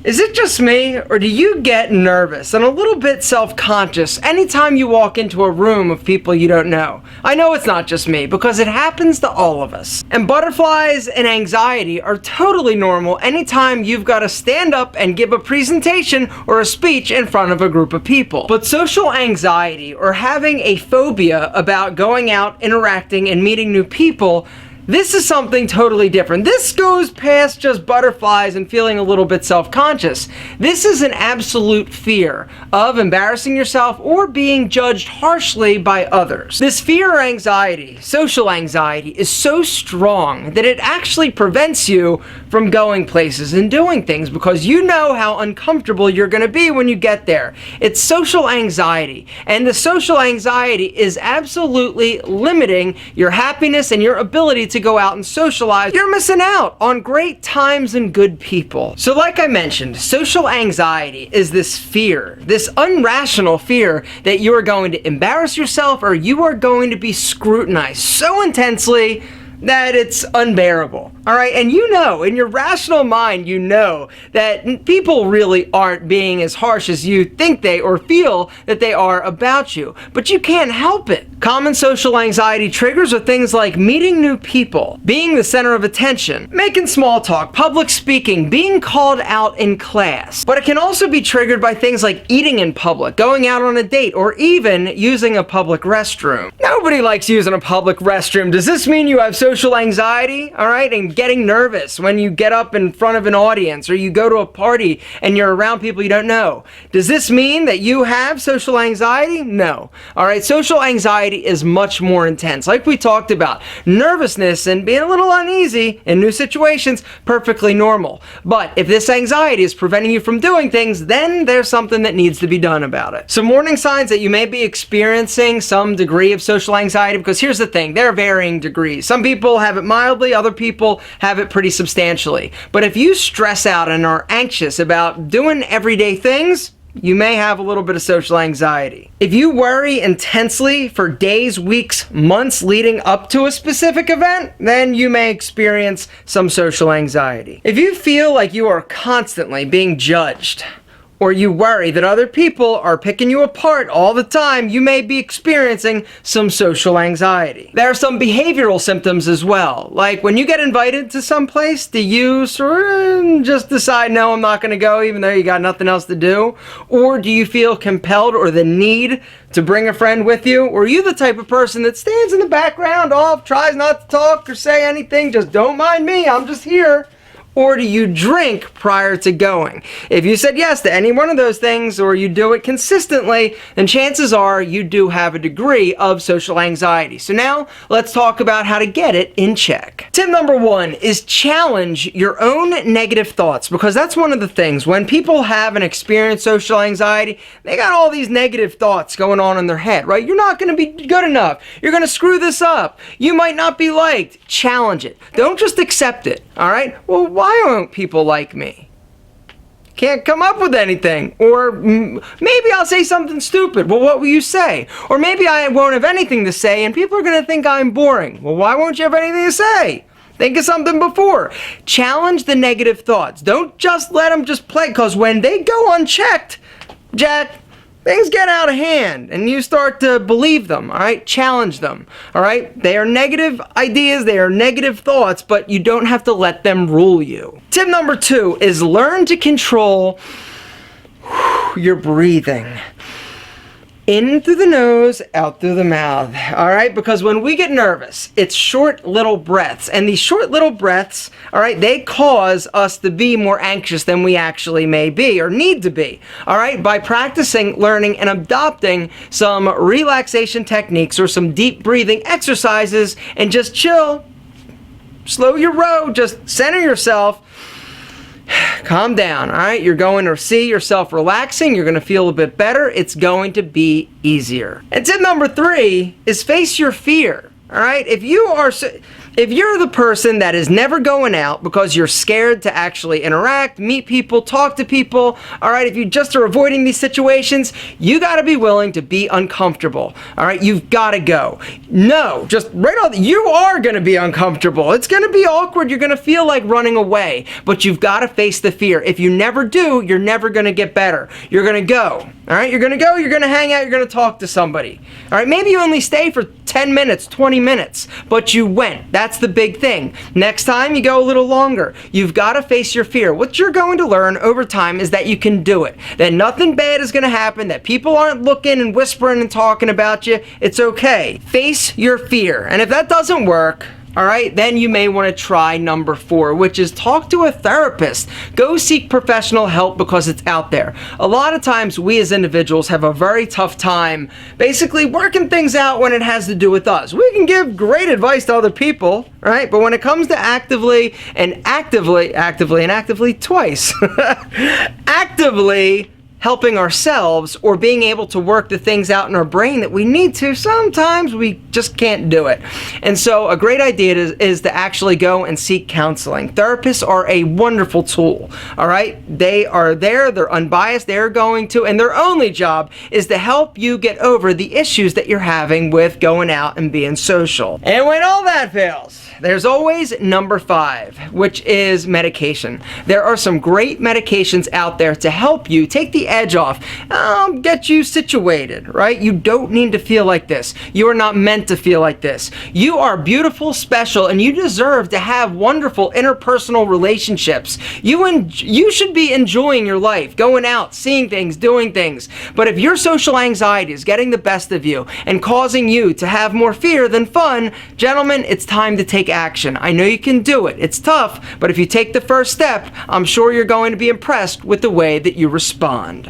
Is it just me, or do you get nervous and a little bit self-conscious anytime you walk into a room of people you don't know? I know it's not just me, because it happens to all of us. And butterflies and anxiety are totally normal anytime you've got to stand up and give a presentation or a speech in front of a group of people. But social anxiety, or having a phobia about going out, interacting, and meeting new people, this is something totally different. This goes past just butterflies and feeling a little bit self-conscious. This is an absolute fear of embarrassing yourself or being judged harshly by others. This fear or anxiety, social anxiety, is so strong that it actually prevents you from going places and doing things because you know how uncomfortable you're going to be when you get there. It's social anxiety, and the social anxiety is absolutely limiting your happiness and your ability to go out and socialize. You're missing out on great times and good people. So like I mentioned, social anxiety is this fear, this irrational fear that you are going to embarrass yourself or you are going to be scrutinized so intensely that it's unbearable. All right, and you know, in your rational mind, you know that people really aren't being as harsh as you think they or feel that they are about you, but you can't help it. Common social anxiety triggers are things like meeting new people, being the center of attention, making small talk, public speaking, being called out in class. But it can also be triggered by things like eating in public, going out on a date, or even using a public restroom. Nobody likes using a public restroom. Does this mean you have social anxiety? All right, and getting nervous when you get up in front of an audience or you go to a party and you're around people you don't know. Does this mean that you have social anxiety? No. All right, social anxiety is much more intense. Like we talked about, nervousness and being a little uneasy in new situations, perfectly normal. But if this anxiety is preventing you from doing things, then there's something that needs to be done about it. Some warning signs that you may be experiencing some degree of social anxiety, because here's the thing, there are varying degrees. Some people have it mildly, other people have it pretty substantially. But if you stress out and are anxious about doing everyday things, you may have a little bit of social anxiety. If you worry intensely for days, weeks, months leading up to a specific event, then you may experience some social anxiety. If you feel like you are constantly being judged, or you worry that other people are picking you apart all the time, you may be experiencing some social anxiety. There are some behavioral symptoms as well, like when you get invited to some place, do you sort of just decide, no, I'm not going to go even though you got nothing else to do? Or do you feel compelled or the need to bring a friend with you? Or are you the type of person that stands in the background off, tries not to talk or say anything, just don't mind me, I'm just here? Or do you drink prior to going? If you said yes to any one of those things, or you do it consistently, then chances are you do have a degree of social anxiety. So now let's talk about how to get it in check. Tip number 1 is challenge your own negative thoughts, because that's one of the things. When people have and experience social anxiety, they got all these negative thoughts going on in their head, right? You're not going to be good enough. You're going to screw this up. You might not be liked. Challenge it. Don't just accept it, all right? Well, why won't people like me? Can't come up with anything. Or maybe I'll say something stupid. Well, what will you say? Or maybe I won't have anything to say and people are going to think I'm boring. Well, why won't you have anything to say? Think of something before. Challenge the negative thoughts. Don't just let them just play, because when they go unchecked, Jack, things get out of hand and you start to believe them, all right? Challenge them, all right? They are negative ideas, they are negative thoughts, but you don't have to let them rule you. Tip number 2 is learn to control your breathing. In through the nose, out through the mouth, all right? Because when we get nervous, it's short little breaths. And these short little breaths, all right, they cause us to be more anxious than we actually may be or need to be, all right? By practicing, learning, and adopting some relaxation techniques or some deep breathing exercises, and just chill, slow your roll, just center yourself. Calm down, all right? You're going to see yourself relaxing. You're going to feel a bit better. It's going to be easier. And tip number 3 is face your fear, all right? If you are, If you're the person that is never going out because you're scared to actually interact, meet people, talk to people, all right, if you just are avoiding these situations, you got to be willing to be uncomfortable, all right? You've got to go. No, just right on, you are going to be uncomfortable. It's going to be awkward. You're going to feel like running away, but you've got to face the fear. If you never do, you're never going to get better. You're going to go, all right? You're going to go, you're going to hang out, you're going to talk to somebody, all right? Maybe you only stay for 10 minutes, 20 minutes, but you went. That's the big thing. Next time you go a little longer. You've got to face your fear. What you're going to learn over time is that you can do it. That nothing bad is going to happen. That people aren't looking and whispering and talking about you. It's okay. Face your fear. And if that doesn't work, all right, then you may want to try number 4, which is talk to a therapist. Go seek professional help because it's out there. A lot of times we as individuals have a very tough time basically working things out when it has to do with us. We can give great advice to other people, right? But when it comes to actively twice, actively helping ourselves or being able to work the things out in our brain that we need to, sometimes we just can't do it. And so a great idea is to actually go and seek counseling. Therapists are a wonderful tool, all right? They are there, they're unbiased, they're going to, and their only job is to help you get over the issues that you're having with going out and being social. And when all that fails, there's always number 5, which is medication. There are some great medications out there to help you take the edge off, get you situated, right? You don't need to feel like this. You are not meant to feel like this. You are beautiful, special, and you deserve to have wonderful interpersonal relationships. You should be enjoying your life, going out, seeing things, doing things. But if your social anxiety is getting the best of you and causing you to have more fear than fun, gentlemen, it's time to take action. I know you can do it. It's tough, but if you take the first step, I'm sure you're going to be impressed with the way that you respond.